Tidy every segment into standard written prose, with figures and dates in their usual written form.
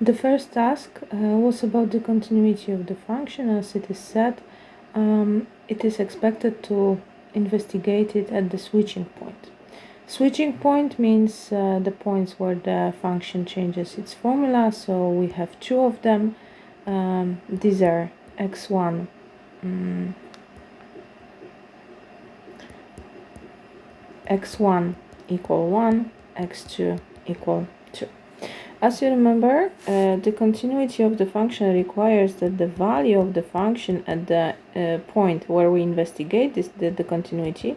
The first task was about the continuity of the function. As it is said, it is expected to investigate it at the switching point. Switching point means the points where the function changes its formula, so we have two of them. These are x1 x1 equal 1, x2 equal 2. As you remember, the continuity of the function requires that the value of the function at the point where we investigate the continuity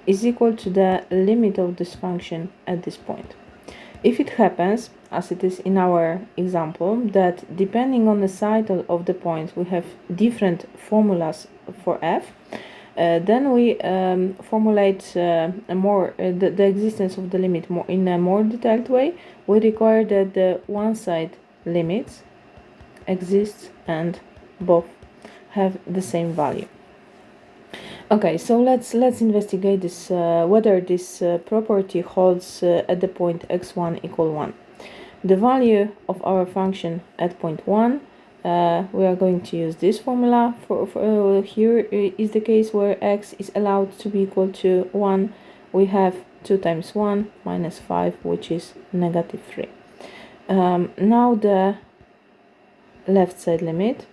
is equal to the limit of this function at this point. If it happens, as it is in our example, that depending on the side of the point we have different formulas for f, then we formulate the existence of the limit in a more detailed way. We require that the one side limits exist and both have the same value. Okay, so let's investigate this whether this property holds at the point x1 equal 1. The value of our function at point 1, we are going to use this formula. For here is the case where x is allowed to be equal to 1. We have 2 times 1 minus 5, which is negative 3. Now the left side limit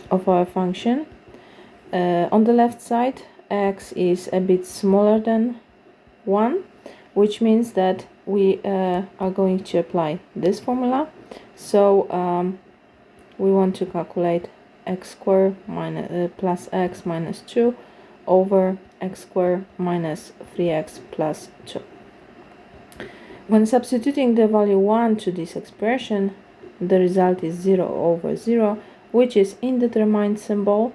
of our function. On the left side, x is a bit smaller than 1, which means that we are going to apply this formula. So we want to calculate x squared plus x minus 2 over x squared minus 3x plus 2. When substituting the value 1 to this expression, the result is 0 over 0, which is indeterminate symbol,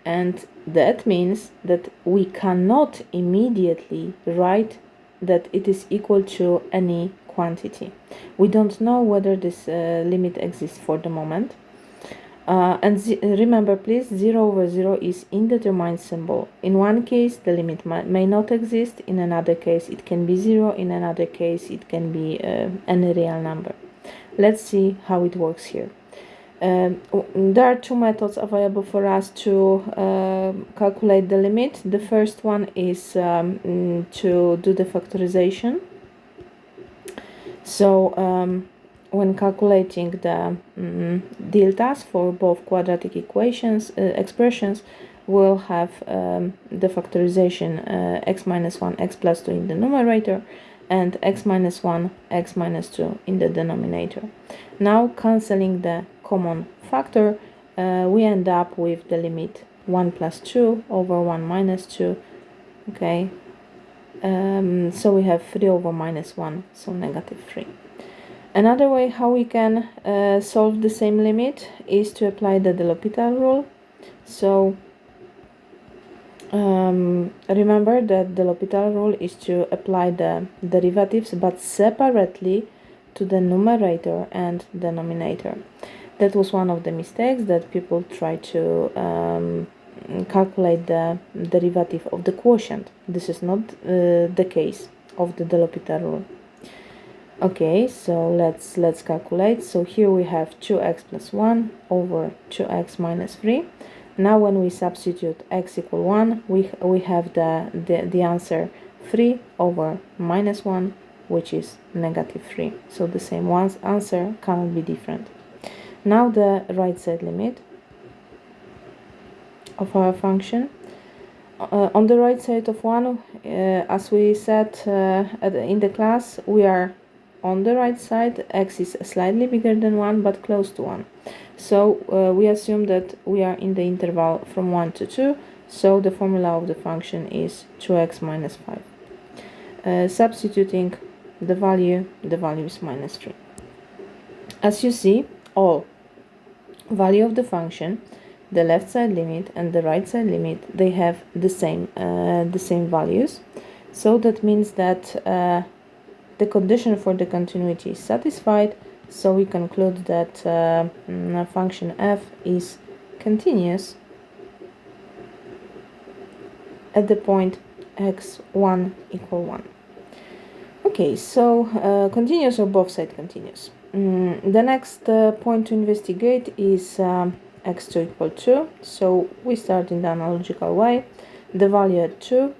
and that means that we cannot immediately write that it is equal to any quantity. We don't know whether this limit exists for the moment. Remember please, 0 over 0 is indeterminate symbol. In one case the limit may not exist, in another case it can be 0, in another case it can be any real number. Let's see how it works here. There are two methods available for us to calculate the limit. The first one is to do the factorization. So when calculating the deltas for both quadratic expressions, we'll have the factorization x minus 1 x plus 2 in the numerator and x minus 1 x minus 2 in the denominator. Now, cancelling the common factor, we end up with the limit 1 plus 2 over 1 minus 2. Okay, so we have 3 over minus 1, so negative 3. Another way how we can solve the same limit is to apply the de L'Hopital rule. So remember that the L'Hopital rule is to apply the derivatives but separately to the numerator and denominator. That was one of the mistakes that people try to calculate the derivative of the quotient. This is not the case of the de L'Hopital rule. Okay, so let's calculate. So here we have 2x plus 1 over 2x minus 3. Now when we substitute x equal 1, we have the answer 3 over minus 1, which is negative 3. So the same answer cannot be different. Now the right side limit of our function. On the right side of 1, as we said in the class, we are on the right side. X is slightly bigger than 1 but close to 1. So we assume that we are in the interval from 1 to 2, so the formula of the function is 2x minus 5. Substituting the value is minus 3. As you see, all value of the function, the left side limit and the right side limit, they have the same values. So that means that the condition for the continuity is satisfied, so we conclude that function f is continuous at the point x1 equal 1. Okay, so continuous or both side continuous. The next point to investigate is x2 equal 2. So we start in the analogical way. The value at 2.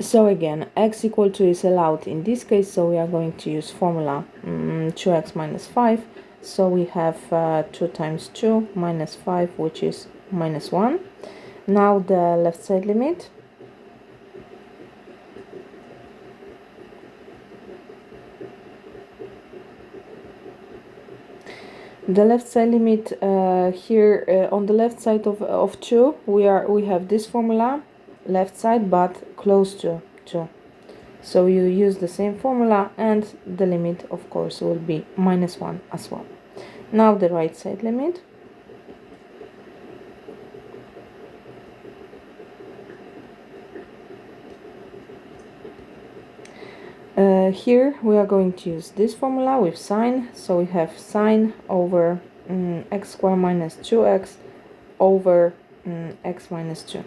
So again, x equal to is allowed in this case, so we are going to use formula 2x minus 5. So we have 2 times 2 minus 5, which is minus 1. Now the left side limit. The left side limit here on the left side of 2 we have this formula left side but close to 2, so you use the same formula and the limit of course will be minus 1 as well. Now the right side limit. Here we are going to use this formula with sine, so we have sine over x squared minus 2x over x minus 2.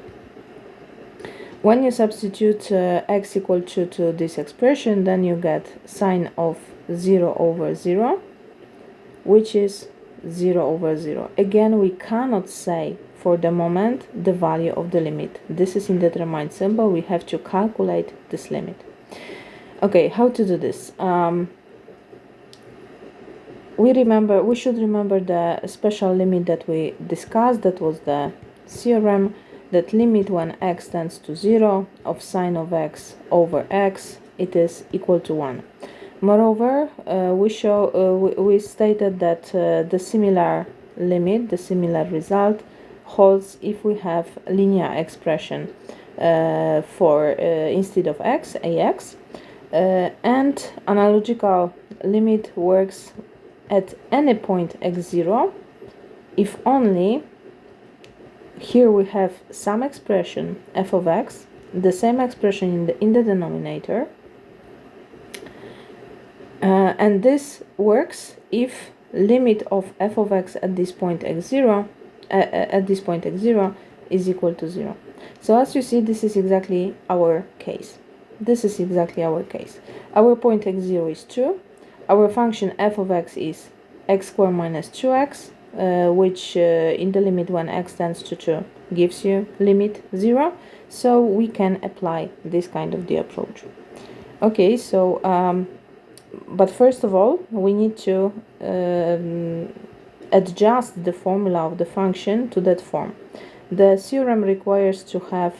When you substitute x equal to this expression, then you get sine of 0 over 0, which is 0 over 0. Again, we cannot say for the moment the value of the limit. This is indeterminate symbol. We have to calculate this limit. Okay, how to do this? We should remember the special limit that we discussed. That was the theorem that limit when x tends to 0 of sine of x over x, it is equal to 1. Moreover, we stated that the similar limit, the similar result, holds if we have linear expression for instead of x, ax, and analogical limit works at any point x0 if only here we have some expression f of x, the same expression in the denominator, and this works if limit of f of x at this point x0 is equal to 0. So as you see, this is exactly our case. Our point x0 is 2. Our function f of x is x squared minus 2x, which in the limit when x tends to 2 gives you limit 0. So we can apply this kind of the approach. Okay, so but first of all, we need to adjust the formula of the function to that form. The theorem requires to have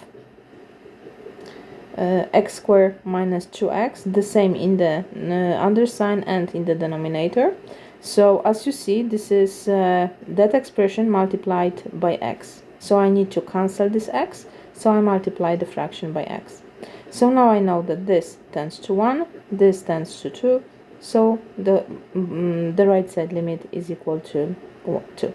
x squared minus 2x, the same in the undersign and in the denominator. So as you see, this is that expression multiplied by x. So I need to cancel this x, so I multiply the fraction by x. So now I know that this tends to 1, this tends to 2, so the right side limit is equal to 2.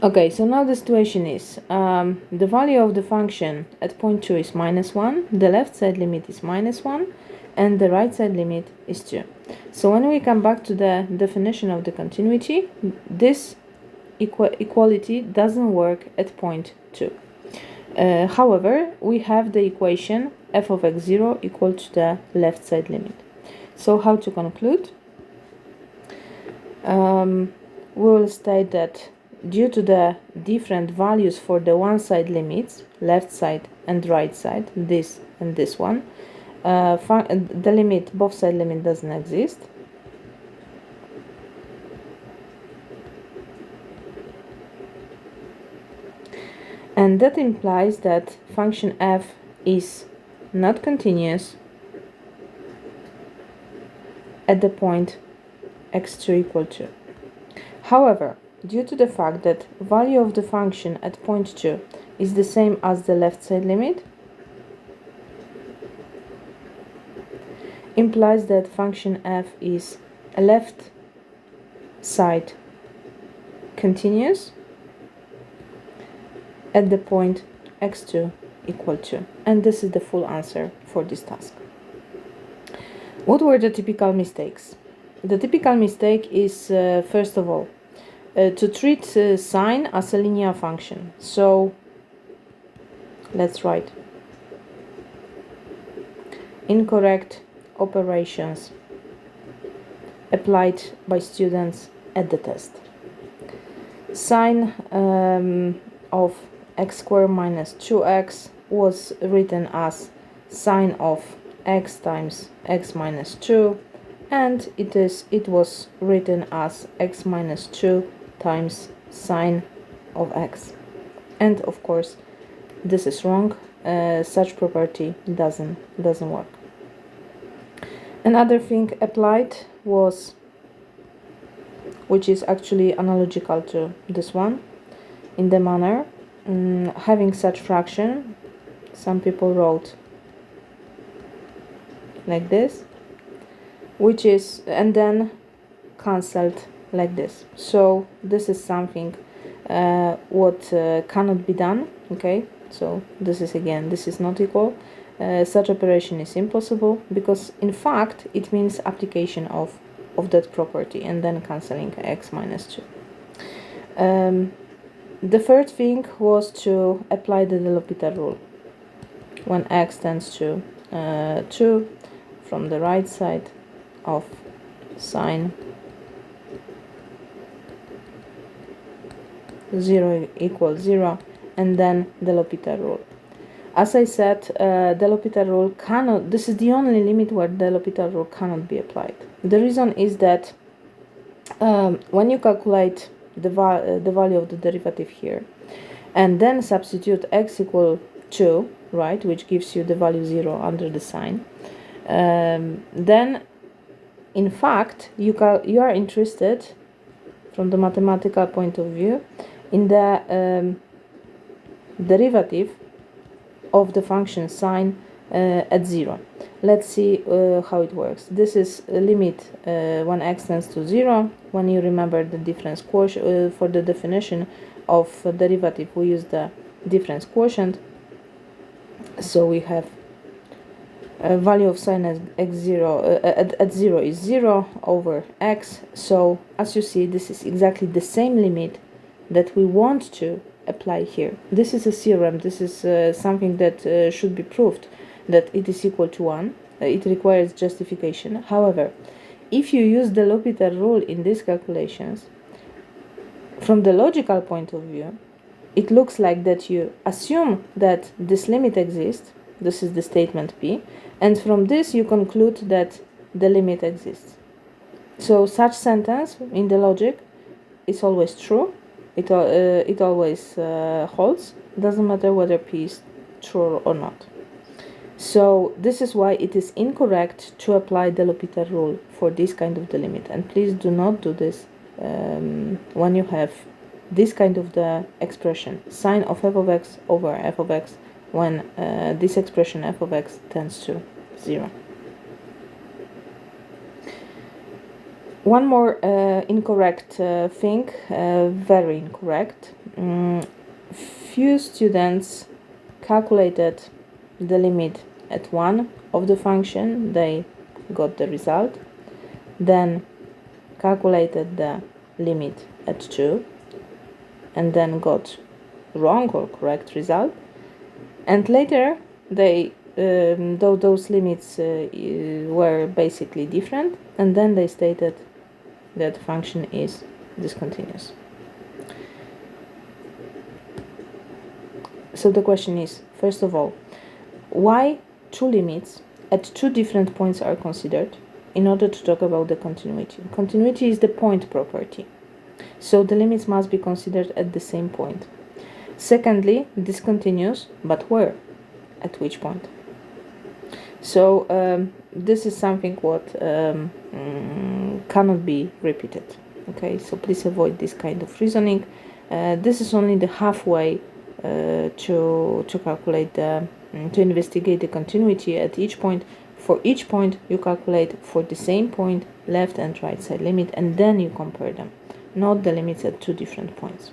Okay, so now the situation is the value of the function at point 2 is minus 1, the left side limit is minus 1, and the right side limit is 2. So when we come back to the definition of the continuity, this equality doesn't work at point 2. However, we have the equation f of x0 equal to the left side limit. So how to conclude? We will state that due to the different values for the one side limits, left side and right side, this and this one, the limit, both side limit doesn't exist. And that implies that function f is not continuous at the point x2 equal to. However, due to the fact that value of the function at point 2 is the same as the left side limit, implies that function f is a left side continuous at the point x2 equal to. And this is the full answer for this task. What were the typical mistakes? The typical mistake is, first of all, to treat sine as a linear function. So let's write incorrect operations applied by students at the test. Sine of x squared minus 2x was written as sine of x times x minus 2, and it was written as x minus 2 times sine of x. And of course this is wrong. Such property doesn't work. Another thing applied was, which is actually analogical to this one, in the manner having such fraction, some people wrote like this, which is, and then cancelled like this. So this is something what cannot be done. Okay, so this is not equal. Such operation is impossible, because in fact it means application of that property and then cancelling x minus 2. The third thing was to apply the L'Hopital rule. When x tends to 2, from the right side of sine 0 equals 0, and then the L'Hopital rule. As I said, the L'Hopital rule cannot, this is the only limit where the L'Hopital rule cannot be applied. The reason is that when you calculate the value of the derivative here, and then substitute x equal 2, right, which gives you the value 0 under the sign, then in fact you are interested from the mathematical point of view in the derivative of the function sine at 0. Let's see how it works. This is a limit when x tends to 0. When you remember the difference quotient for the definition of derivative, we use the difference quotient. So we have a value of sine at x0 at 0 is 0 over x. So as you see, this is exactly the same limit that we want to apply here. This is a theorem. This is something that should be proved, that it is equal to 1. It requires justification. However, if you use the L'Hopital rule in these calculations, from the logical point of view, it looks like that you assume that this limit exists. This is the statement P, and from this you conclude that the limit exists. So such sentence in the logic is always true. It always holds. Doesn't matter whether P is true or not. So this is why it is incorrect to apply the L'Hopital rule for this kind of the limit. And please do not do this when you have this kind of the expression, sine of f of x over f of x, when this expression f of x tends to 0. One more incorrect thing, very incorrect. Few students calculated the limit at 1 of the function, they got the result, then calculated the limit at 2 and then got wrong or correct result, and later they though those limits were basically different, and then they stated that the function is discontinuous. So the question is, first of all, why two limits at two different points are considered in order to talk about the continuity? Continuity is the point property, so the limits must be considered at the same point. Secondly, discontinuous, but where? At which point? So this is something what cannot be repeated. Okay, so please avoid this kind of reasoning. This is only the halfway to calculate the to investigate the continuity at each point. For each point you calculate for the same point left and right side limit, and then you compare them, not the limits at two different points.